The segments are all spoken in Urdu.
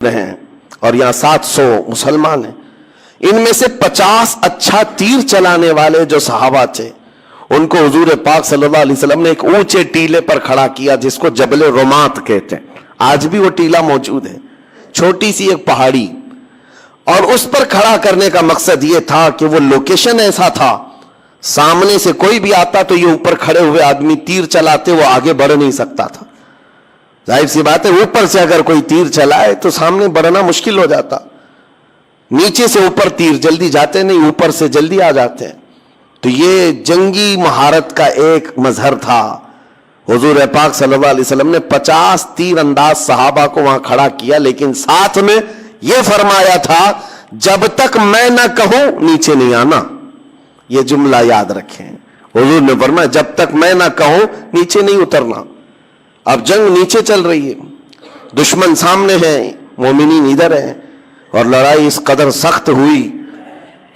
ہیں اور یہاں 700 مسلمان ہیں. ان میں سے 50 اچھا تیر چلانے والے جو صحابہ تھے ان کو حضور پاک صلی اللہ علیہ وسلم نے ایک اونچے ٹیلے پر کھڑا کیا جس کو جبل رمات کہتے ہیں. آج بھی وہ ٹیلا موجود ہے, چھوٹی سی ایک پہاڑی, اور اس پر کھڑا کرنے کا مقصد یہ تھا کہ وہ لوکیشن ایسا تھا سامنے سے کوئی بھی آتا تو یہ اوپر کھڑے ہوئے آدمی تیر چلاتے وہ آگے بڑھ نہیں سکتا تھا. ظاہر سی بات ہے اوپر سے اگر کوئی تیر چلائے تو سامنے بڑھنا مشکل ہو جاتا, نیچے سے اوپر تیر جلدی جاتے نہیں, اوپر سے جلدی آ جاتے ہیں. تو یہ جنگی مہارت کا ایک مظہر تھا. حضور پاک صلی اللہ علیہ وسلم نے 50 تیر انداز صحابہ کو وہاں کھڑا کیا, لیکن ساتھ میں یہ فرمایا تھا جب تک میں نہ کہوں نیچے نہیں آنا. یہ جملہ یاد رکھیں, حضور نے فرمایا جب تک میں نہ کہوں نیچے نہیں اترنا. اب جنگ نیچے چل رہی ہے, دشمن سامنے ہیں, مومنین ادھر ہیں, اور لڑائی اس قدر سخت ہوئی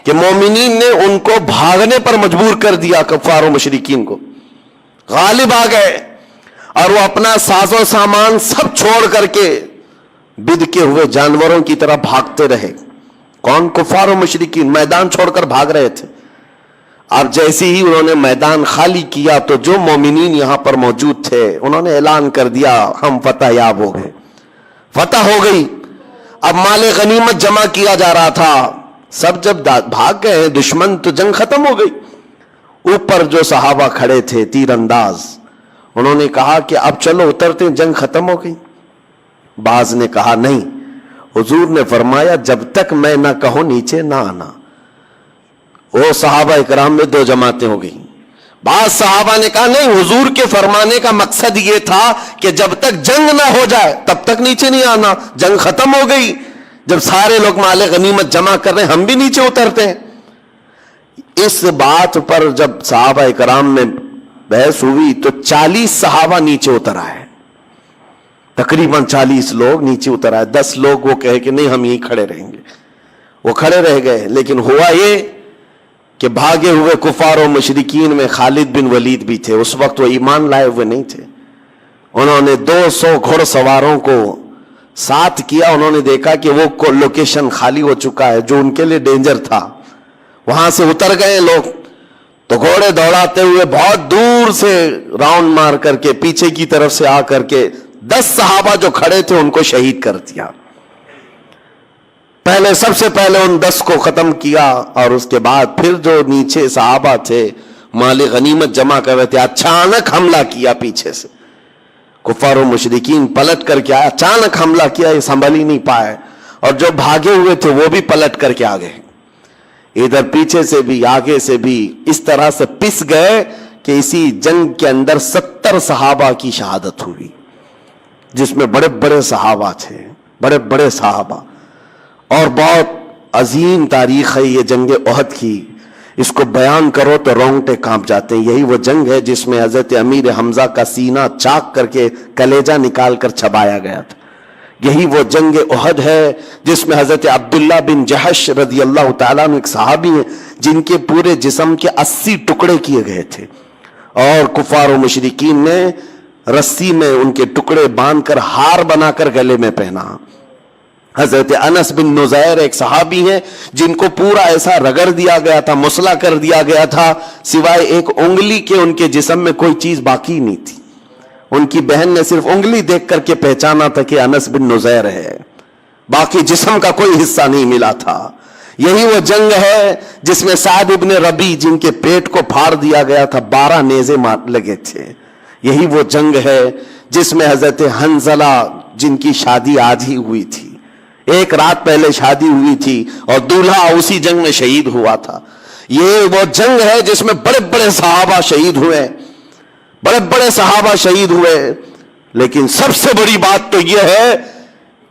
کہ مومنین نے ان کو بھاگنے پر مجبور کر دیا. کفار و مشرکین کو غالب آ گئے اور وہ اپنا ساز و سامان سب چھوڑ کر کے بد کے ہوئے جانوروں کی طرح بھاگتے رہے. کون؟ کفار و مشرکین میدان چھوڑ کر بھاگ رہے تھے. اب جیسے ہی انہوں نے میدان خالی کیا تو جو مومنین یہاں پر موجود تھے انہوں نے اعلان کر دیا ہم فتح یاب ہو گئے, فتح ہو گئی. اب مال غنیمت جمع کیا جا رہا تھا, سب جب بھاگ گئے دشمن تو جنگ ختم ہو گئی. اوپر جو صحابہ کھڑے تھے تیر انداز, انہوں نے کہا کہ اب چلو اترتے, جنگ ختم ہو گئی. بعض نے کہا نہیں, حضور نے فرمایا جب تک میں نہ کہوں نیچے نہ آنا. وہ صحابہ اکرام میں دو جماعتیں ہو گئی. بعض صحابہ نے کہا نہیں, حضور کے فرمانے کا مقصد یہ تھا کہ جب تک جنگ نہ ہو جائے تب تک نیچے نہیں آنا. جنگ ختم ہو گئی, جب سارے لوگ مال غنیمت جمع کر رہے ہیں ہم بھی نیچے اترتے ہیں. اس بات پر جب صحابہ اکرام میں بحث ہوئی تو 40 صحابہ نیچے اتر آئے, تقریباً 40 لوگ نیچے اتر آئے. 10 لوگ وہ کہے کہ نہیں ہم یہیں کھڑے رہیں گے, وہ کھڑے رہ گئے. لیکن ہوا یہ کہ بھاگے ہوئے کفار و مشرکین میں خالد بن ولید بھی تھے. اس وقت وہ ایمان لائے ہوئے نہیں تھے. انہوں نے 200 گھڑ سواروں کو ساتھ کیا. انہوں نے دیکھا کہ وہ لوکیشن خالی ہو چکا ہے جو ان کے لیے ڈینجر تھا, وہاں سے اتر گئے لوگ. تو گھوڑے دوڑاتے ہوئے بہت دور سے راؤنڈ مار کر کے پیچھے کی طرف سے آ کر کے 10 صحابہ جو کھڑے تھے ان کو شہید کر دیا. پہلے سب سے پہلے ان 10 کو ختم کیا, اور اس کے بعد پھر جو نیچے صحابہ تھے مال غنیمت جمع کر رہے تھے اچانک حملہ کیا پیچھے سے. کفار و مشرکین پلٹ کر کے آئے, اچانک حملہ کیا, یہ سنبھل ہی نہیں پائے, اور جو بھاگے ہوئے تھے وہ بھی پلٹ کر کے آ گئے. ادھر پیچھے سے بھی آگے سے بھی اس طرح سے پس گئے کہ اسی جنگ کے اندر 70 صحابہ کی شہادت ہوئی, جس میں بڑے بڑے صحابہ تھے, بڑے بڑے صحابہ. اور بہت عظیم تاریخ ہے یہ جنگ احد کی, اس کو بیان کرو تو رونگٹے کانپ جاتے ہیں. یہی وہ جنگ ہے جس میں حضرت امیر حمزہ کا سینہ چاک کر کے کلیجہ نکال کر چبایا گیا تھا. یہی وہ جنگ احد ہے جس میں حضرت عبداللہ بن جحش رضی اللہ تعالیٰ عنہ ایک صحابی ہیں جن کے پورے جسم کے 80 ٹکڑے کیے گئے تھے, اور کفار و مشرکین نے رسی میں ان کے ٹکڑے باندھ کر ہار بنا کر گلے میں پہنا. حضرت انس بن نزیر ایک صحابی ہیں جن کو پورا ایسا رگڑ دیا گیا تھا, مسلح کر دیا گیا تھا, سوائے ایک انگلی کے ان کے جسم میں کوئی چیز باقی نہیں تھی. ان کی بہن نے صرف انگلی دیکھ کر کے پہچانا تھا کہ انس بن نزیر ہے, باقی جسم کا کوئی حصہ نہیں ملا تھا. یہی وہ جنگ ہے جس میں سعد ابن ربی جن کے پیٹ کو پھاڑ دیا گیا تھا, 12 نیزے لگے تھے. یہی وہ جنگ ہے جس میں حضرت حنظلہ جن کی شادی آج ہی ہوئی تھی, ایک رات پہلے شادی ہوئی تھی, اور دولہا اسی جنگ میں شہید ہوا تھا. یہ وہ جنگ ہے جس میں بڑے بڑے صحابہ شہید ہوئے, بڑے بڑے صحابہ شہید ہوئے. لیکن سب سے بڑی بات تو یہ ہے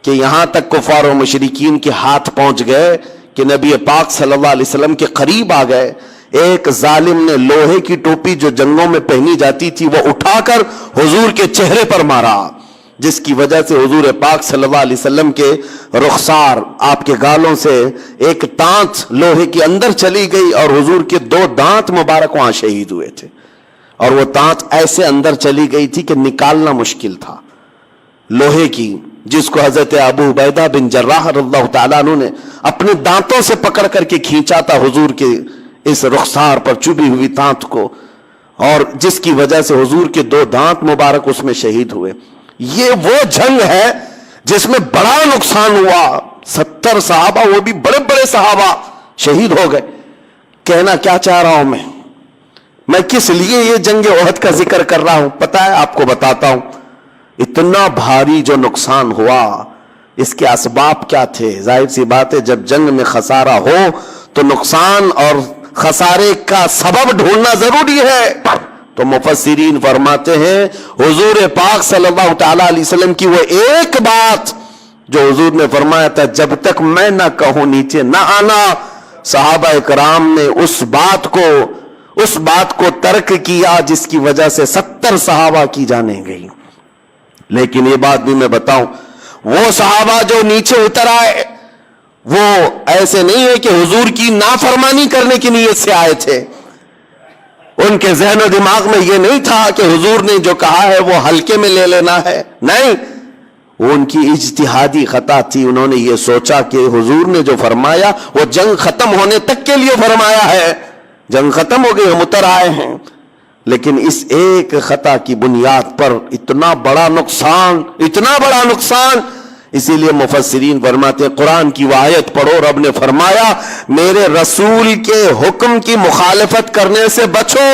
کہ یہاں تک کفار و مشرکین کے ہاتھ پہنچ گئے کہ نبی پاک صلی اللہ علیہ وسلم کے قریب آ گئے. ایک ظالم نے لوہے کی ٹوپی جو جنگوں میں پہنی جاتی تھی وہ اٹھا کر حضور کے چہرے پر مارا, جس کی وجہ سے حضور پاک صلی اللہ علیہ وسلم کے رخسار, آپ کے گالوں سے ایک تانت لوہے کے اندر چلی گئی, اور حضور کے 2 دانت مبارک وہاں شہید ہوئے تھے. اور وہ تانت ایسے اندر چلی گئی تھی کہ نکالنا مشکل تھا. لوہے کی جس کو حضرت ابو عبیدہ بن جراح رضی اللہ تعالیٰ عنہ نے اپنے دانتوں سے پکڑ کر کے کھینچا تھا حضور کے اس رخسار پر چبھی ہوئی دانت کو، اور جس کی وجہ سے حضور کے 2 دانت مبارک اس میں شہید ہوئے. یہ وہ جنگ ہے جس میں بڑا نقصان ہوا. 70 صحابہ، وہ بھی بڑے بڑے صحابہ شہید ہو گئے. کہنا کیا چاہ رہا ہوں میں کس لیے یہ جنگ احد کا ذکر کر رہا ہوں پتہ ہے آپ کو؟ بتاتا ہوں. اتنا بھاری جو نقصان ہوا، اس کے اسباب کیا تھے؟ ظاہر سی بات ہے جب جنگ میں خسارہ ہو تو نقصان اور خسارے کا سبب ڈھونڈنا ضروری ہے. تو مفسرین فرماتے ہیں حضور پاک صلی اللہ تعالی علیہ وسلم کی وہ ایک بات جو حضور نے فرمایا تھا جب تک میں نہ کہوں نیچے نہ آنا، صحابہ کرام نے اس بات کو ترک کیا جس کی وجہ سے 70 صحابہ کی جانیں گئی. لیکن یہ بات بھی میں بتاؤں، وہ صحابہ جو نیچے اتر آئے وہ ایسے نہیں ہے کہ حضور کی نافرمانی کرنے کی نیت سے آئے تھے. ان کے ذہن و دماغ میں یہ نہیں تھا کہ حضور نے جو کہا ہے وہ ہلکے میں لے لینا ہے. نہیں، وہ ان کی اجتہادی خطا تھی. انہوں نے یہ سوچا کہ حضور نے جو فرمایا وہ جنگ ختم ہونے تک کے لیے فرمایا ہے. جنگ ختم ہو گئی، ہم اتر آئے ہیں. لیکن اس ایک خطا کی بنیاد پر اتنا بڑا نقصان. اسی لیے مفسرین فرماتے ہیں قرآن کی وہ آیت پڑھو، رب نے فرمایا میرے رسول کے حکم کی مخالفت کرنے سے بچو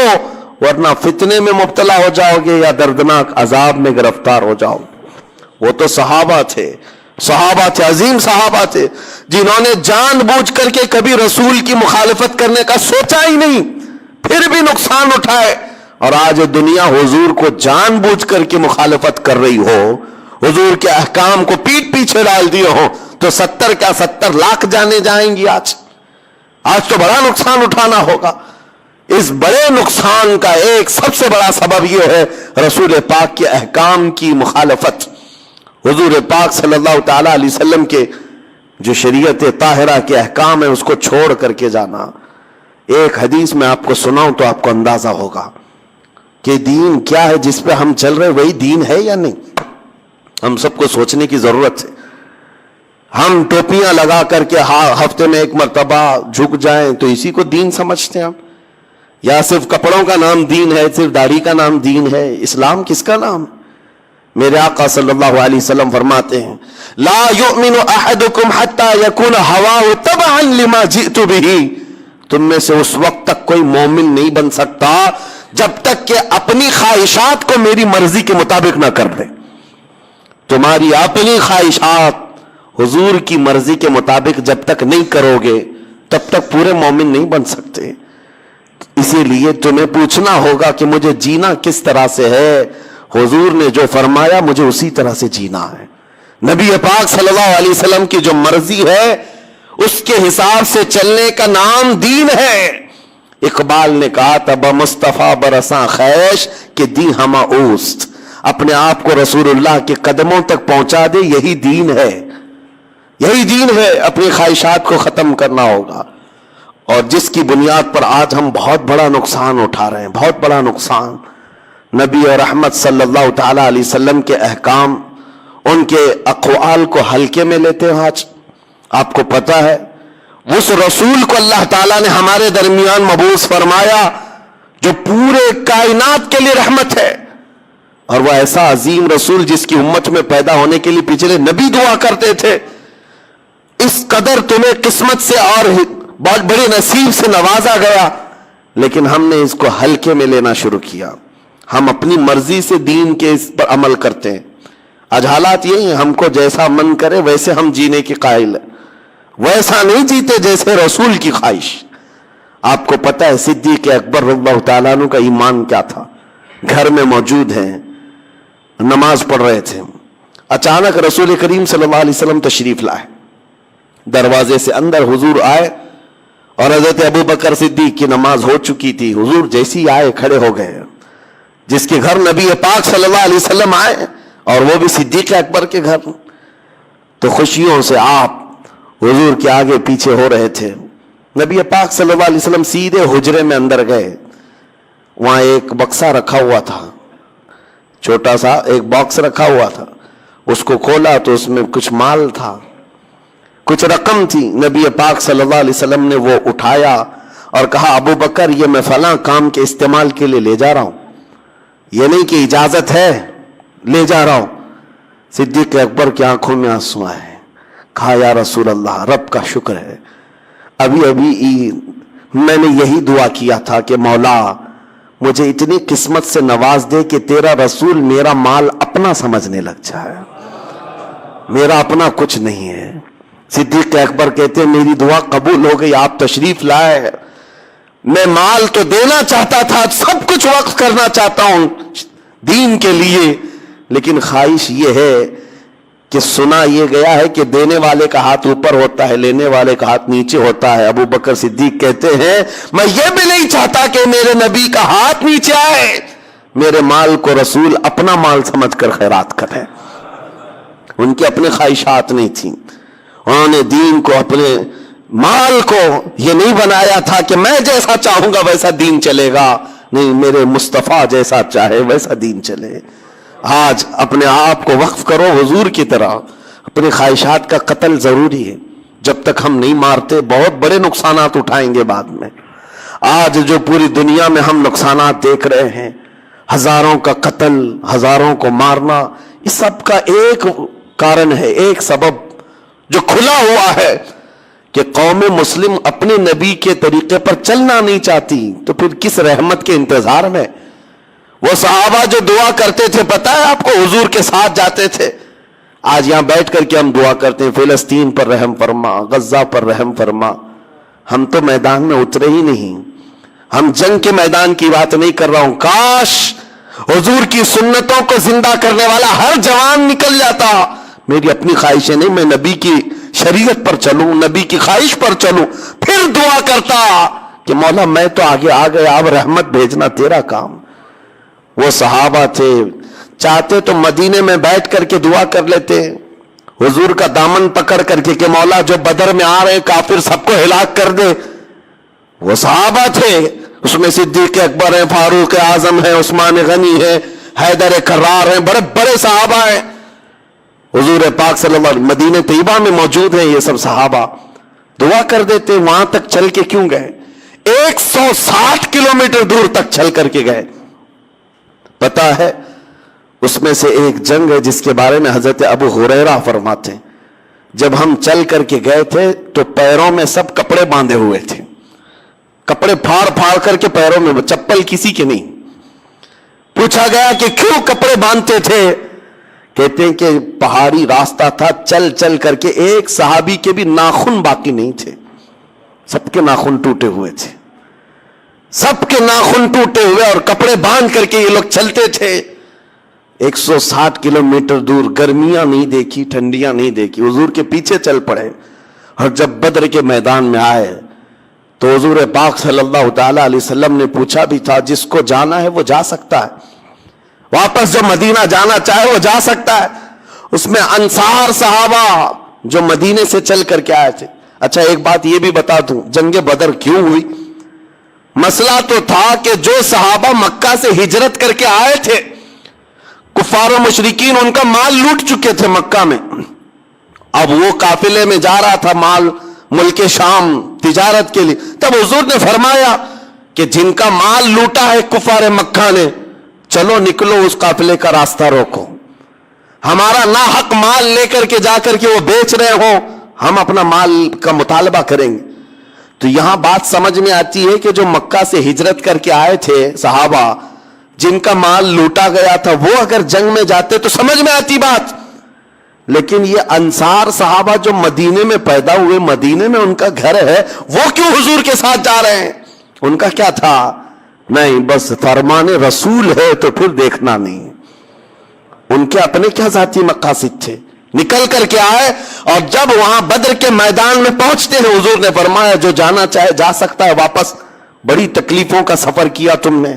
ورنہ فتنے میں مبتلا ہو جاؤ گے یا دردناک عذاب میں گرفتار ہو جاؤ. وہ تو صحابہ تھے، عظیم صحابہ تھے جنہوں نے جان بوجھ کر کے کبھی رسول کی مخالفت کرنے کا سوچا ہی نہیں، پھر بھی نقصان اٹھائے. اور آج دنیا حضور کو جان بوجھ کر کے مخالفت کر رہی ہو، حضور کے احکام کو پیٹ پیچھے ڈال دیے ہو تو 70 کیا 70 لاکھ جانے جائیں گی. آج تو بڑا نقصان اٹھانا ہوگا. اس بڑے نقصان کا ایک سب سے بڑا سبب یہ ہے رسول پاک کے احکام کی مخالفت. حضور پاک صلی اللہ تعالی علیہ وسلم کے جو شریعت طاہرہ کے احکام ہیں اس کو چھوڑ کر کے جانا. ایک حدیث میں آپ کو سناؤں تو آپ کو اندازہ ہوگا کہ دین کیا ہے. جس پہ ہم چل رہے وہی دین ہے یا نہیں؟ ہم سب کو سوچنے کی ضرورت ہے. ہم ٹوپیاں لگا کر کے ہفتے میں ایک مرتبہ جھک جائیں تو اسی کو دین سمجھتے ہیں ہم، یا صرف کپڑوں کا نام دین ہے، صرف داڑھی کا نام دین ہے؟ اسلام کس کا نام؟ میرے آقا صلی اللہ علیہ وسلم فرماتے ہیں لا یؤمن احدکم حتی یکون ہواہ تبعا لما جئت بہ. تم میں سے اس وقت تک کوئی مومن نہیں بن سکتا جب تک کہ اپنی خواہشات کو میری مرضی کے مطابق نہ کر دے. تمہاری اپنی خواہشات حضور کی مرضی کے مطابق جب تک نہیں کرو گے تب تک پورے مومن نہیں بن سکتے. اسی لیے تمہیں پوچھنا ہوگا کہ مجھے جینا کس طرح سے ہے. حضور نے جو فرمایا مجھے اسی طرح سے جینا ہے. نبی پاک صلی اللہ علیہ وسلم کی جو مرضی ہے اس کے حساب سے چلنے کا نام دین ہے. اقبال نے کہا تھا بمصطفیٰ برساں خیش کہ دی ہما اوست. اپنے آپ کو رسول اللہ کے قدموں تک پہنچا دے، یہی دین ہے. اپنی خواہشات کو ختم کرنا ہوگا. اور جس کی بنیاد پر آج ہم بہت بڑا نقصان اٹھا رہے ہیں، بہت بڑا نقصان. نبی اور رحمت صلی اللہ تعالی علیہ وسلم کے احکام، ان کے اقوال کو ہلکے میں لیتے ہیں. آج آپ کو پتا ہے اس رسول کو اللہ تعالیٰ نے ہمارے درمیان مبعوث فرمایا جو پورے کائنات کے لیے رحمت ہے، اور وہ ایسا عظیم رسول جس کی امت میں پیدا ہونے کے لیے پچھلے نبی دعا کرتے تھے اس قدر تمہیں قسمت سے اور بہت بڑے نصیب سے نوازا گیا، لیکن ہم نے اس کو ہلکے میں لینا شروع کیا. ہم اپنی مرضی سے دین کے اس پر عمل کرتے ہیں. آج حالات یہی ہیں، ہم کو جیسا من کرے ویسے ہم جینے کے قائل ہیں، ویسا نہیں جیتے جیسے رسول کی خواہش. آپ کو پتہ ہے صدیق اکبر رضی اللہ تعالیٰ عنہ کا ایمان کیا تھا؟ گھر میں موجود ہیں، نماز پڑھ رہے تھے، اچانک رسول کریم صلی اللہ علیہ وسلم تشریف لائے. دروازے سے اندر حضور آئے اور حضرت ابو بکر صدیق کی نماز ہو چکی تھی. حضور جیسی آئے کھڑے ہو گئے. جس کے گھر نبی پاک صلی اللہ علیہ وسلم آئے اور وہ بھی صدیق اکبر کے گھر، تو خوشیوں سے آپ حضور کے آگے پیچھے ہو رہے تھے. نبی پاک صلی اللہ علیہ وسلم سیدھے حجرے میں اندر گئے. وہاں ایک بکسا رکھا ہوا تھا، چھوٹا سا ایک باکس رکھا ہوا تھا. اس کو کھولا تو اس میں کچھ مال تھا، کچھ رقم تھی. نبی پاک صلی اللہ علیہ وسلم نے وہ اٹھایا اور کہا ابو بکر یہ میں فلاں کام کے استعمال کے لیے لے جا رہا ہوں، یہ نہیں کہ اجازت ہے، لے جا رہا ہوں. صدیق اکبر کی آنکھوں میں آنسو آئے. کہا یا رسول اللہ رب کا شکر ہے، ابھی میں نے یہی دعا کیا تھا کہ مولا مجھے اتنی قسمت سے نواز دے کہ تیرا رسول میرا مال اپنا سمجھنے لگ جائے، میرا اپنا کچھ نہیں ہے. صدیق اکبر کہتے ہیں میری دعا قبول ہو گئی، آپ تشریف لائے. میں مال تو دینا چاہتا تھا، سب کچھ وقف کرنا چاہتا ہوں دین کے لیے، لیکن خواہش یہ ہے کہ سنا یہ گیا ہے کہ دینے والے کا ہاتھ اوپر ہوتا ہے، لینے والے کا ہاتھ نیچے ہوتا ہے. ابو بکر صدیق کہتے ہیں میں یہ بھی نہیں چاہتا کہ میرے نبی کا ہاتھ نیچے آئے، میرے مال کو رسول اپنا مال سمجھ کر خیرات کرے. ان کی اپنی خواہشات نہیں تھیں، انہوں نے دین کو، اپنے مال کو یہ نہیں بنایا تھا کہ میں جیسا چاہوں گا ویسا دین چلے گا، نہیں، میرے مصطفیٰ جیسا چاہے ویسا دین چلے. آج اپنے آپ کو وقف کرو حضور کی طرح. اپنی خواہشات کا قتل ضروری ہے، جب تک ہم نہیں مارتے بہت بڑے نقصانات اٹھائیں گے بعد میں. آج جو پوری دنیا میں ہم نقصانات دیکھ رہے ہیں، ہزاروں کا قتل، ہزاروں کو مارنا، اس سب کا ایک کارن ہے، ایک سبب جو کھلا ہوا ہے کہ قوم مسلم اپنے نبی کے طریقے پر چلنا نہیں چاہتی. تو پھر کس رحمت کے انتظار میں؟ وہ صحابہ جو دعا کرتے تھے پتہ ہے آپ کو، حضور کے ساتھ جاتے تھے. آج یہاں بیٹھ کر کے ہم دعا کرتے ہیں فلسطین پر رحم فرما، غزہ پر رحم فرما. ہم تو میدان میں اترے ہی نہیں، ہم جنگ کے میدان کی بات نہیں کر رہا ہوں. کاش حضور کی سنتوں کو زندہ کرنے والا ہر جوان نکل جاتا. میری اپنی خواہشیں نہیں، میں نبی کی شریعت پر چلوں، نبی کی خواہش پر چلوں. پھر دعا کرتا کہ مولا میں تو آگے آ گیا، اب رحمت بھیجنا تیرا کام. وہ صحابہ تھے، چاہتے تو مدینے میں بیٹھ کر کے دعا کر لیتے، حضور کا دامن پکڑ کر کے کہ مولا جو بدر میں آ رہے کافر سب کو ہلاک کر دے. وہ صحابہ تھے، اس میں صدیق اکبر ہیں، فاروق اعظم ہیں، عثمان غنی ہیں، حیدر کرار ہیں، بڑے بڑے صحابہ ہیں. حضور پاک صلی اللہ علیہ وسلم مدینہ طیبہ میں موجود ہیں. یہ سب صحابہ دعا کر دیتے. وہاں تک چل کے کیوں گئے؟ 160 کلومیٹر دور تک چل کر کے گئے. پتا ہے اس میں سے ایک جنگ ہے جس کے بارے میں حضرت ابو ہریرہ فرماتے ہیں جب ہم چل کر کے گئے تھے تو پیروں میں سب کپڑے باندھے ہوئے تھے، کپڑے پھاڑ پھاڑ کر کے پیروں میں، چپل کسی کے نہیں. پوچھا گیا کہ کیوں کپڑے باندھتے تھے؟ کہتے ہیں کہ پہاڑی راستہ تھا، چل چل کر کے ایک صحابی کے بھی ناخن باقی نہیں تھے، سب کے ناخن ٹوٹے ہوئے تھے، سب کے ناخن ٹوٹے ہوئے، اور کپڑے باندھ کر کے یہ لوگ چلتے تھے. 160 کلومیٹر دور، گرمیاں نہیں دیکھی، ٹھنڈیاں نہیں دیکھی، حضور کے پیچھے چل پڑے. اور جب بدر کے میدان میں آئے تو حضور پاک صلی اللہ تعالی علیہ وسلم نے پوچھا بھی تھا جس کو جانا ہے وہ جا سکتا ہے، واپس جو مدینہ جانا چاہے وہ جا سکتا ہے. اس میں انصار صحابہ جو مدینے سے چل کر کے آئے تھے. اچھا ایک بات یہ بھی بتا دوں، جنگ بدر کیوں ہوئی؟ مسئلہ تو تھا کہ جو صحابہ مکہ سے ہجرت کر کے آئے تھے، کفار و مشرکین ان کا مال لوٹ چکے تھے مکہ میں. اب وہ قافلے میں جا رہا تھا مال ملک شام تجارت کے لیے. تب حضور نے فرمایا کہ جن کا مال لوٹا ہے کفار مکہ نے، چلو نکلو اس قافلے کا راستہ روکو، ہمارا ناحق مال لے کر کے جا کر کے وہ بیچ رہے ہو، ہم اپنا مال کا مطالبہ کریں گے. تو یہاں بات سمجھ میں آتی ہے کہ جو مکہ سے ہجرت کر کے آئے تھے صحابہ، جن کا مال لوٹا گیا تھا، وہ اگر جنگ میں جاتے تو سمجھ میں آتی بات. لیکن یہ انصار صحابہ جو مدینے میں پیدا ہوئے، مدینے میں ان کا گھر ہے، وہ کیوں حضور کے ساتھ جا رہے ہیں؟ ان کا کیا تھا؟ نہیں، بس فرمان رسول ہے تو پھر دیکھنا نہیں. ان کے اپنے کیا ذاتی مقاصد تھے؟ نکل کر کے آئے، اور جب وہاں بدر کے میدان میں پہنچتے ہیں حضور نے فرمایا جو جانا چاہے جا سکتا ہے واپس. بڑی تکلیفوں کا سفر کیا تم نے.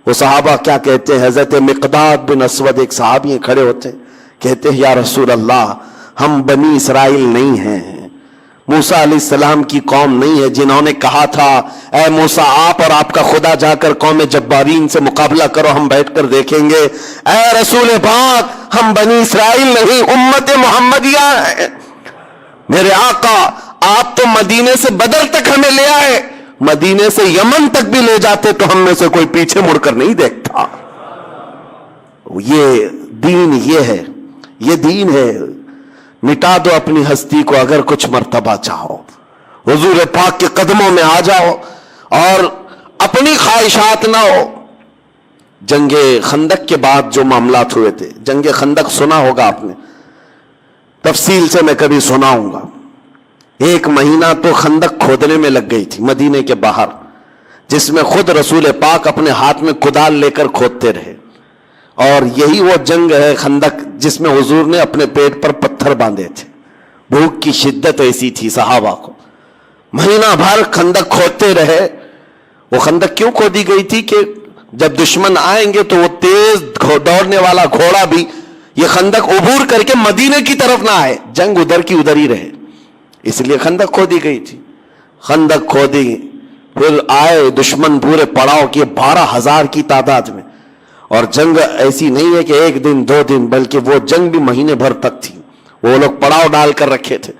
وہ صحابہ کیا کہتے ہیں؟ حضرت مقداد بن اسود ایک صحابی کھڑے ہوتے ہیں، کہتے ہیں یا رسول اللہ، ہم بنی اسرائیل نہیں ہیں، موسیٰ علیہ السلام کی قوم نہیں ہے جنہوں نے کہا تھا اے موسیٰ آپ اور آپ کا خدا جا کر قوم جبارین سے مقابلہ کرو، ہم بیٹھ کر دیکھیں گے۔ اے رسول پاک ہم بنی اسرائیل نہیں، امت محمدیہ ہے۔ میرے آقا آپ تو مدینے سے بدر تک ہمیں لے آئے، مدینے سے یمن تک بھی لے جاتے تو ہم میں سے کوئی پیچھے مڑ کر نہیں دیکھتا۔ یہ دین یہ ہے، یہ دین ہے۔ مٹا دو اپنی ہستی کو اگر کچھ مرتبہ چاہو، حضور پاک کے قدموں میں آ جاؤ اور اپنی خواہشات نہ ہو۔ جنگ خندق کے بعد جو معاملات ہوئے تھے، جنگ خندق سنا ہوگا آپ نے، تفصیل سے میں کبھی سناؤں گا۔ 1 مہینہ تو خندق کھودنے میں لگ گئی تھی مدینے کے باہر، جس میں خود رسول پاک اپنے ہاتھ میں کدال لے کر کھودتے رہے، اور یہی وہ جنگ ہے خندق جس میں حضور نے اپنے پیٹ پر پتھر باندھے تھے۔ بھوک کی شدت ایسی تھی صحابہ کو، مہینہ بھر خندق کھودتے رہے۔ وہ خندق کیوں کھودی گئی تھی کہ جب دشمن آئیں گے تو وہ تیز دوڑنے والا گھوڑا بھی یہ خندق عبور کر کے مدینے کی طرف نہ آئے، جنگ ادھر کی ادھر ہی رہے، اس لیے خندق کھودی گئی تھی۔ خندق کھودی، پھر آئے دشمن پورے پڑاؤ کیے 12,000 کی تعداد میں، اور جنگ ایسی نہیں ہے کہ 1 دن 2 دن، بلکہ وہ جنگ بھی مہینے بھر تک تھی۔ وہ لوگ پڑاؤ ڈال کر رکھے تھے،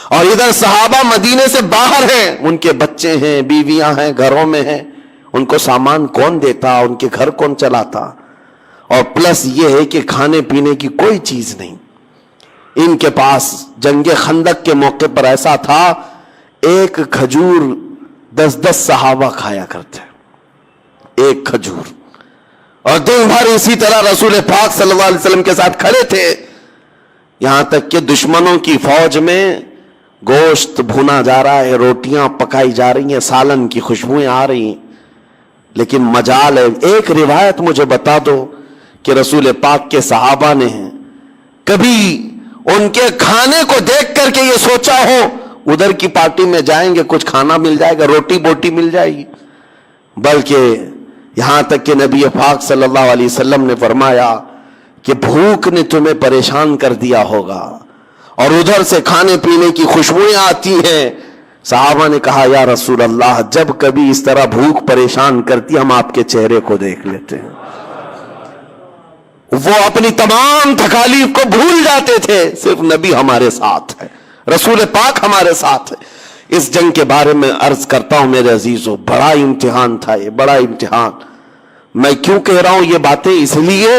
اور ادھر صحابہ مدینے سے باہر ہیں، ان کے بچے ہیں، بیویاں ہیں، گھروں میں ہیں، ان کو سامان کون دیتا، ان کے گھر کون چلاتا، اور پلس یہ ہے کہ کھانے پینے کی کوئی چیز نہیں ان کے پاس۔ جنگ خندق کے موقع پر ایسا تھا 1 کھجور 10 صحابہ کھایا کرتے، 1 کھجور، اور دن بھر اسی طرح رسول پاک صلی اللہ علیہ وسلم کے ساتھ کھڑے تھے، یہاں تک کہ دشمنوں کی فوج میں گوشت بھونا جا رہا ہے، روٹیاں پکائی جا رہی ہیں، سالن کی خوشبوئیں آ رہی ہیں، لیکن مجال ہے۔ ایک روایت مجھے بتا دو کہ رسول پاک کے صحابہ نے کبھی ان کے کھانے کو دیکھ کر کے یہ سوچا ہو ادھر کی پارٹی میں جائیں گے کچھ کھانا مل جائے گا، روٹی بوٹی مل جائے گی، بلکہ یہاں تک کہ نبی پاک صلی اللہ علیہ وسلم نے فرمایا کہ بھوک نے تمہیں پریشان کر دیا ہوگا اور ادھر سے کھانے پینے کی خوشبوئیں آتی ہیں۔ صحابہ نے کہا یا رسول اللہ جب کبھی اس طرح بھوک پریشان کرتی ہم آپ کے چہرے کو دیکھ لیتے ہیں۔ وہ اپنی تمام تکالیف کو بھول جاتے تھے، صرف نبی ہمارے ساتھ ہے، رسول پاک ہمارے ساتھ ہے۔ اس جنگ کے بارے میں عرض کرتا ہوں میرے عزیزو، بڑا امتحان تھا یہ، بڑا امتحان۔ میں کیوں کہہ رہا ہوں یہ باتیں؟ اس لیے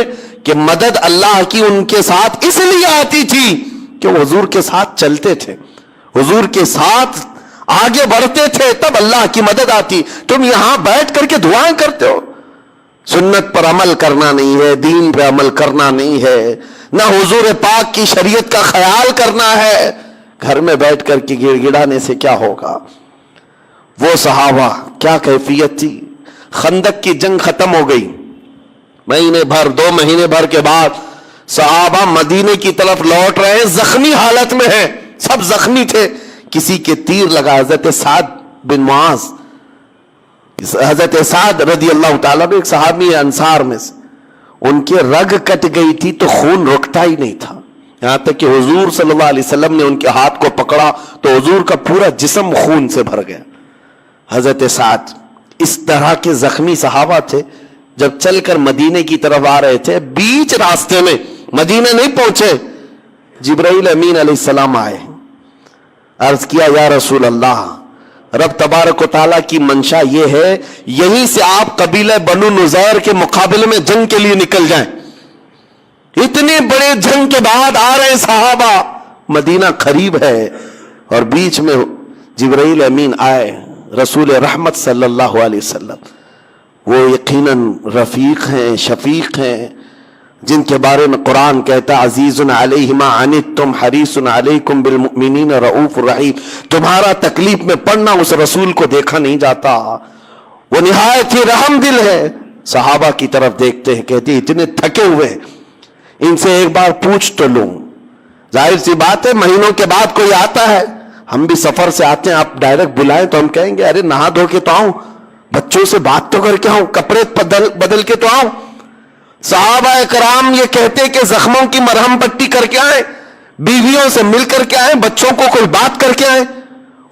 کہ مدد اللہ کی ان کے ساتھ اس لیے آتی تھی کہ وہ حضور کے ساتھ چلتے تھے، حضور کے ساتھ آگے بڑھتے تھے، تب اللہ کی مدد آتی۔ تم یہاں بیٹھ کر کے دعائیں کرتے ہو، سنت پر عمل کرنا نہیں ہے، دین پر عمل کرنا نہیں ہے، نہ حضور پاک کی شریعت کا خیال کرنا ہے، گھر میں بیٹھ کر کے گڑ گڑانے سے کیا ہوگا؟ وہ صحابہ کیا کیفیت تھی؟ خندق کی جنگ ختم ہو گئی، مہینے بھر 2 مہینے بھر کے بعد صحابہ مدینے کی طرف لوٹ رہے ہیں، زخمی حالت میں ہیں، سب زخمی تھے، کسی کے تیر لگا، حضرت سعد بن معاذ، حضرت سعد رضی اللہ تعالیٰ ایک صحابی ہے انصار میں سے، ان کے رگ کٹ گئی تھی تو خون رکتا ہی نہیں تھا، یہاں تک کہ حضور صلی اللہ علیہ وسلم نے ان کے ہاتھ کو پکڑا تو حضور کا پورا جسم خون سے بھر گیا۔ حضرت سعد اس طرح کے زخمی صحابہ تھے، جب چل کر مدینے کی طرف آ رہے تھے، بیچ راستے میں مدینے نہیں پہنچے، جبرائیل امین علیہ السلام آئے، عرض کیا یا رسول اللہ رب تبارک و تعالیٰ کی منشا یہ ہے یہیں سے آپ قبیلہ بنو نذیر کے مقابلے میں جنگ کے لیے نکل جائیں۔ اتنے بڑے جنگ کے بعد آ رہے صحابہ، مدینہ قریب ہے، اور بیچ میں جبرائیل امین آئے، رسول رحمت صلی اللہ علیہ وسلم، وہ یقیناً رفیق ہیں، شفیق ہیں، جن کے بارے میں قرآن کہتا عزیز علیہ ما عنتم حریص علیکم بالمؤمنین رؤوف الرحیم۔ تمہارا تکلیف میں پڑنا اس رسول کو دیکھا نہیں جاتا، وہ نہایت ہی رحم دل ہے۔ صحابہ کی طرف دیکھتے ہیں، کہتے ہیں اتنے تھکے ہوئے، ان سے ایک بار پوچھ تو لوں۔ ظاہر سی بات ہے مہینوں کے بعد کوئی آتا ہے، ہم بھی سفر سے آتے ہیں، آپ ڈائریکٹ بلائیں تو ہم کہیں گے ارے نہا دھو کے تو آؤں، بچوں سے بات تو کر کے آؤں، کپڑے بدل کے تو آؤں۔ صحابہ کرام یہ کہتے کہ زخموں کی مرہم پٹی کر کے آئیں، بیویوں سے مل کر کے آئیں، بچوں کو کوئی بات کر کے آئیں۔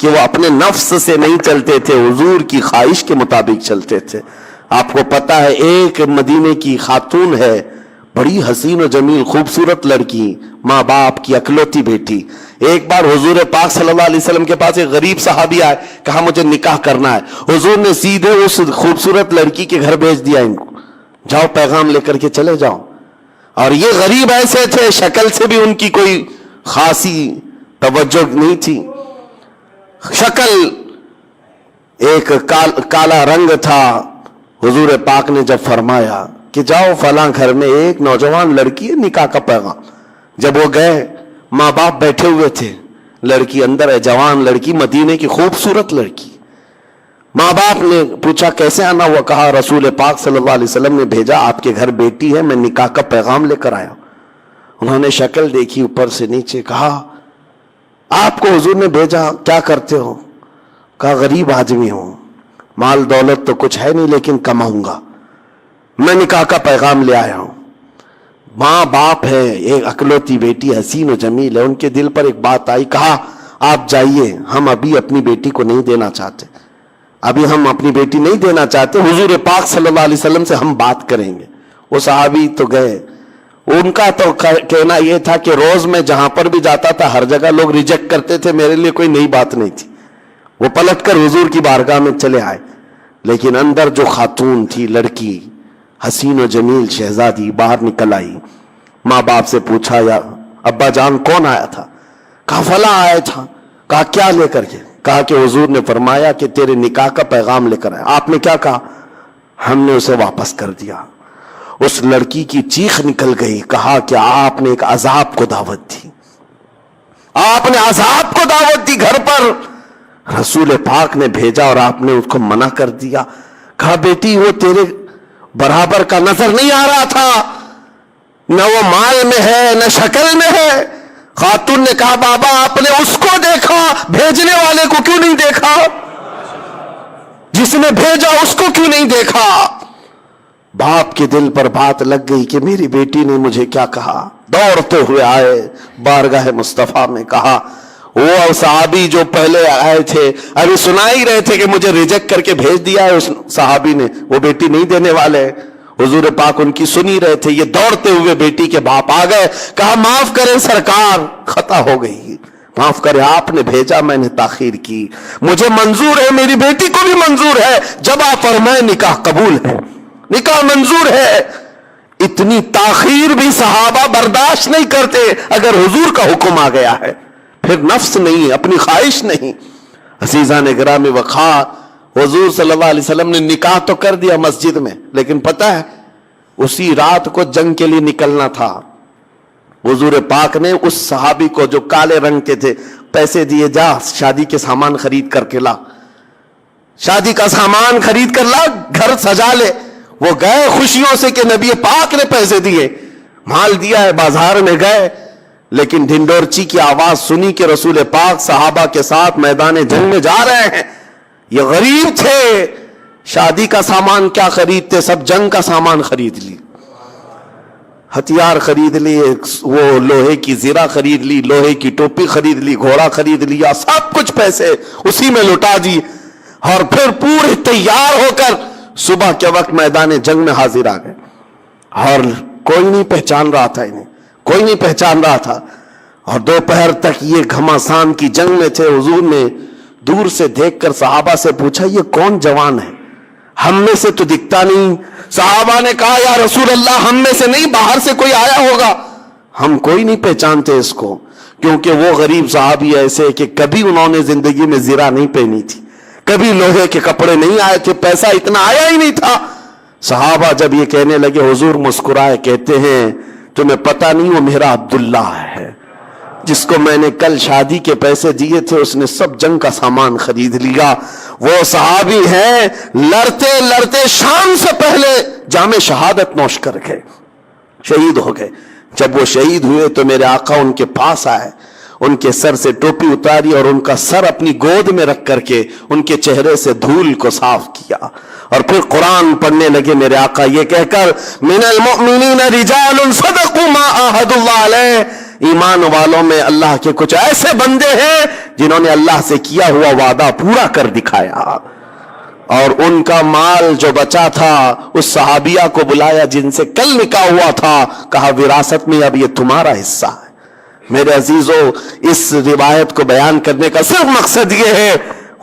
کہ وہ اپنے نفس سے نہیں چلتے تھے، حضور کی خواہش کے مطابق چلتے تھے۔ آپ کو پتا ہے ایک مدینے کی خاتون ہے، بڑی حسین و جمیل خوبصورت لڑکی، ماں باپ کی اکلوتی بیٹی۔ ایک بار حضور پاک صلی اللہ علیہ وسلم کے پاس ایک غریب صحابی آئے، کہا مجھے نکاح کرنا ہے۔ حضور نے سیدھے اس خوبصورت لڑکی کے گھر بھیج دیا، ان کو جاؤ پیغام لے کر کے چلے جاؤ۔ اور یہ غریب ایسے تھے، شکل سے بھی ان کی کوئی خاصی توجہ نہیں تھی، شکل ایک کالا رنگ تھا۔ حضور پاک نے جب فرمایا کہ جاؤ فلاں گھر میں ایک نوجوان لڑکی ہے، نکاح کا پیغام۔ جب وہ گئے، ماں باپ بیٹھے ہوئے تھے، لڑکی اندر ہے، جوان لڑکی، مدینے کی خوبصورت لڑکی۔ ماں باپ نے پوچھا کیسے آنا ہوا؟ کہا رسول پاک صلی اللہ علیہ وسلم نے بھیجا، آپ کے گھر بیٹی ہے، میں نکاح کا پیغام لے کر آیا۔ انہوں نے شکل دیکھی اوپر سے نیچے، کہا آپ کو حضور نے بھیجا، کیا کرتے ہو؟ کہا غریب آدمی ہوں، مال دولت تو کچھ ہے نہیں لیکن کماؤں گا، میں نکاح کا پیغام لے آیا ہوں۔ ماں باپ ہے، ایک اکلوتی بیٹی حسین و جمیل ہے، ان کے دل پر ایک بات آئی، کہا آپ جائیے، ہم ابھی اپنی بیٹی کو نہیں دینا چاہتے، ابھی ہم اپنی بیٹی نہیں دینا چاہتے، حضور پاک صلی اللہ علیہ وسلم سے ہم بات کریں گے۔ وہ صحابی تو گئے، ان کا تو کہنا یہ تھا کہ روز میں جہاں پر بھی جاتا تھا ہر جگہ لوگ ریجیکٹ کرتے تھے، میرے لیے کوئی نئی بات نہیں تھی۔ وہ پلٹ کر حضور کی بارگاہ میں چلے آئے، لیکن اندر جو خاتون تھی، لڑکی حسین و جمیل شہزادی، باہر نکل آئی۔ ماں باپ سے پوچھا یا ابا جان کون آیا تھا؟ کہا فلاں آیا تھا۔ کہا کیا لے کر کے؟ کہا کہ حضور نے فرمایا کہ تیرے نکاح کا پیغام لے کر آیا۔ آپ نے کیا کہا؟ ہم نے اسے واپس کر دیا۔ اس لڑکی کی چیخ نکل گئی، کہا کہ آپ نے ایک عذاب کو دعوت دی، آپ نے عذاب کو دعوت دی، گھر پر رسول پاک نے بھیجا اور آپ نے اس کو منع کر دیا۔ کہا بیٹی وہ تیرے برابر کا نظر نہیں آ رہا تھا، نہ وہ مال میں ہے نہ شکل میں ہے۔ خاتون نے کہا بابا آپ نے اس کو دیکھا، بھیجنے والے کو کیوں نہیں دیکھا؟ جس نے بھیجا اس کو کیوں نہیں دیکھا؟ باپ کے دل پر بات لگ گئی کہ میری بیٹی نے مجھے کیا کہا۔ دوڑتے ہوئے آئے بارگاہ مصطفیٰ میں، کہا وہ صحابی جو پہلے آئے تھے ابھی سنا ہی رہے تھے کہ مجھے ریجیکٹ کر کے بھیج دیا ہے اس صحابی نے، وہ بیٹی نہیں دینے والے۔ حضور پاک ان کی سنی رہے تھے، یہ دوڑتے ہوئے بیٹی کے باپ آ گئے، کہا معاف کریں سرکار، خطا ہو گئی، معاف کریں، آپ نے بھیجا، میں نے تاخیر کی، مجھے منظور ہے، میری بیٹی کو بھی منظور ہے، جب آپ فرمائیں نکاح قبول ہے، نکاح منظور ہے۔ اتنی تاخیر بھی صحابہ برداشت نہیں کرتے اگر حضور کا حکم آ گیا ہے، پھر نفس نہیں، اپنی خواہش نہیں۔ عزیزان گرامی وقار، حضور صلی اللہ علیہ وسلم نے نکاح تو کر دیا مسجد میں، لیکن پتہ ہے اسی رات کو جنگ کے لیے نکلنا تھا۔ حضور پاک نے اس صحابی کو جو کالے رنگ کے تھے پیسے دیے، جا شادی کے سامان خرید کر کے لا، شادی کا سامان خرید کر لا، گھر سجا لے۔ وہ گئے خوشیوں سے کہ نبی پاک نے پیسے دیے، مال دیا ہے، بازار میں گئے، لیکن ڈھنڈورچی کی آواز سنی کہ رسول پاک صحابہ کے ساتھ میدان جنگ میں جا رہے ہیں۔ یہ غریب تھے، شادی کا سامان کیا خریدتے، سب جنگ کا سامان خرید لی، ہتھیار خرید لیے، وہ لوہے کی زرہ خرید لی، لوہے کی ٹوپی خرید لی، گھوڑا خرید لیا، سب کچھ پیسے اسی میں لٹا دی، اور پھر پورے تیار ہو کر صبح کے وقت میدان جنگ میں حاضر آ گئے۔ اور کوئی نہیں پہچان رہا تھا انہیں، کوئی نہیں پہچان رہا تھا، اور دوپہر تک یہ گھمسان کی جنگ میں تھے۔ حضور نے دور سے دیکھ کر صحابہ سے پوچھا یہ کون جوان ہے، ہم میں سے تو دکھتا نہیں۔ صحابہ نے کہا یا رسول اللہ ہم میں سے نہیں، باہر سے کوئی آیا ہوگا، ہم کوئی نہیں پہچانتے اس کو، کیونکہ وہ غریب صحابی ایسے کہ کبھی انہوں نے زندگی میں زرہ نہیں پہنی تھی، کبھی لوہے کے کپڑے نہیں آئے تھے، پیسہ اتنا آیا ہی نہیں تھا۔ صحابہ جب یہ کہنے لگے حضور مسکرائے، کہتے ہیں تمہیں پتہ نہیں وہ میرا عبداللہ ہے جس کو میں نے کل شادی کے پیسے دیے تھے، اس نے سب جنگ کا سامان خرید لیا۔ وہ صحابی ہیں لڑتے لڑتے شام سے پہلے جام شہادت نوش کر گئے، شہید ہو گئے۔ جب وہ شہید ہوئے تو میرے آقا ان کے پاس آئے، ان کے سر سے ٹوپی اتاری اور ان کا سر اپنی گود میں رکھ کر کے ان کے چہرے سے دھول کو صاف کیا، اور پھر قرآن پڑھنے لگے میرے آقا یہ کہہ کر من المؤمنین رجال صدقوا ما عاہدوا اللہ علیہ، ایمان والوں میں اللہ کے کچھ ایسے بندے ہیں جنہوں نے اللہ سے کیا ہوا وعدہ پورا کر دکھایا، اور ان کا مال جو بچا تھا اس صحابیہ کو بلایا جن سے کل نکاح ہوا تھا، کہا وراثت میں اب یہ تمہارا حصہ ہے۔ میرے عزیزو، اس روایت کو بیان کرنے کا صرف مقصد یہ ہے،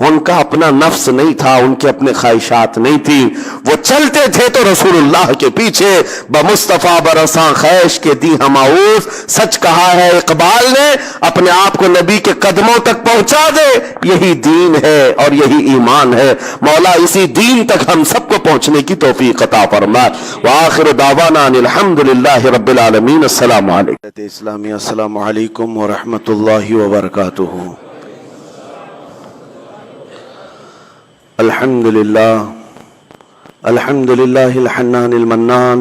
ان کا اپنا نفس نہیں تھا، ان کے اپنے خواہشات نہیں تھی، وہ چلتے تھے تو رسول اللہ کے پیچھے بمصطفیٰ برساں خیش کے دی ہماؤس۔ سچ کہا ہے اقبال نے، اپنے آپ کو نبی کے قدموں تک پہنچا دے، یہی دین ہے اور یہی ایمان ہے۔ مولا اسی دین تک ہم سب کو پہنچنے کی توفیق عطا فرمائے۔ وآخر دعوانا ان الحمدللہ رب العالمین۔ السلام علیکم اسلامیہ، السلام علیکم ورحمۃ اللہ وبرکاتہ۔ الحمد لله الحنان المنان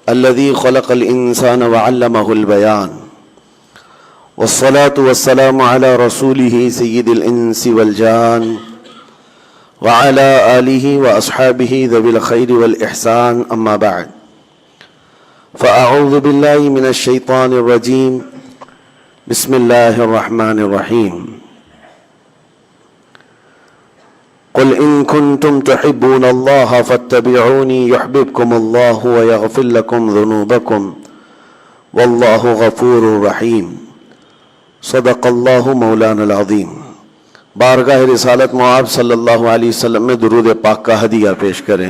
الذي خلق الإنسان وعلمه البيان، والصلاة والسلام على رسوله سيد الإنس والجان وعلى آله وأصحابه ذوي الخير والإحسان، أما بعد، فأعوذ بالله من الشيطان الرجيم، بسم الله الرحمن الرحيم۔ قل إن كنتم تحبون الله فاتبعوني يحببكم الله ويغفر لكم ذنوبكم والله غفور رحيم۔ صدق الله مولانا العظيم۔ بارگاہ رسالت معاب صلی اللہ علیہ وسلم میں درود پاک کا ہدیہ پیش کریں۔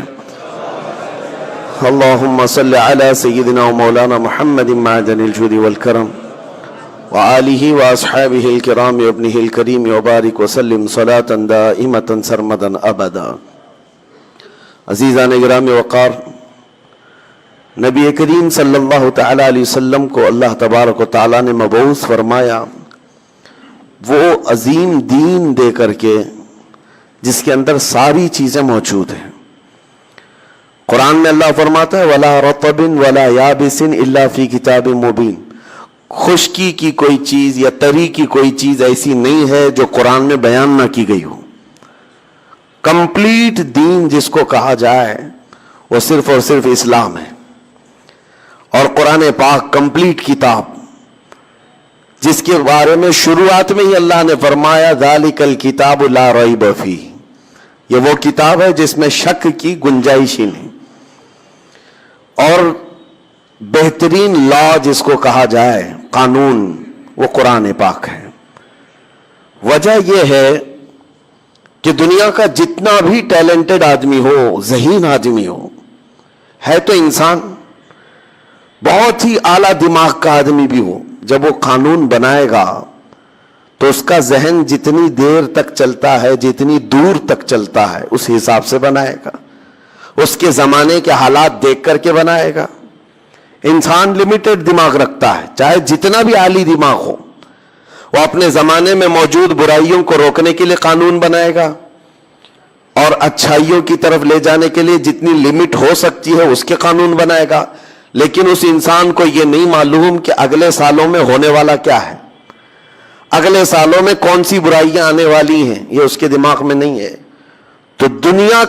اللہم صل علی سیدنا و مولانا محمد معدن الجود والکرم وآلہ واصحابہ الکرام وابنہ الکریم وبارک وسلم صلاۃ دائمۃ سرمدا ابدا۔ عزیزان گرامی وقار، نبی کریم صلی اللہ تعالی علیہ وسلم کو اللہ تبارک و تعالی نے مبعوث فرمایا وہ عظیم دین دے کر کے جس کے اندر ساری چیزیں موجود ہیں۔ قرآن میں اللہ فرماتا ہے وَلَا رَطَبٍ وَلَا يَابِسٍ إِلَّا فِي كِتَابٍ مُبِينٍ، خشکی کی کوئی چیز یا تری کی کوئی چیز ایسی نہیں ہے جو قرآن میں بیان نہ کی گئی ہو۔ کمپلیٹ دین جس کو کہا جائے وہ صرف اور صرف اسلام ہے، اور قرآن پاک کمپلیٹ کتاب جس کے بارے میں شروعات میں ہی اللہ نے فرمایا ذالک الکتاب لا ریب فیہ، یہ وہ کتاب ہے جس میں شک کی گنجائش ہی نہیں، اور بہترین لا جس کو کہا جائے قانون وہ قرآن پاک ہے۔ وجہ یہ ہے کہ دنیا کا جتنا بھی ٹیلنٹڈ آدمی ہو، ذہین آدمی ہو، ہے تو انسان، بہت ہی اعلیٰ دماغ کا آدمی بھی ہو، جب وہ قانون بنائے گا تو اس کا ذہن جتنی دیر تک چلتا ہے، جتنی دور تک چلتا ہے، اس حساب سے بنائے گا، اس کے زمانے کے حالات دیکھ کر کے بنائے گا۔ انسان لمیٹڈ دماغ رکھتا ہے، چاہے جتنا بھی عالی دماغ ہو، وہ اپنے زمانے میں موجود برائیوں کو روکنے کے لیے قانون بنائے گا، اور اچھائیوں کی طرف لے جانے کے لیے جتنی لمٹ ہو سکتی ہے اس کے قانون بنائے گا۔ لیکن اس انسان کو یہ نہیں معلوم کہ اگلے سالوں میں ہونے والا کیا ہے، اگلے سالوں میں کون سی برائیاں آنے والی ہیں، یہ اس کے دماغ میں نہیں ہے۔ تو دنیا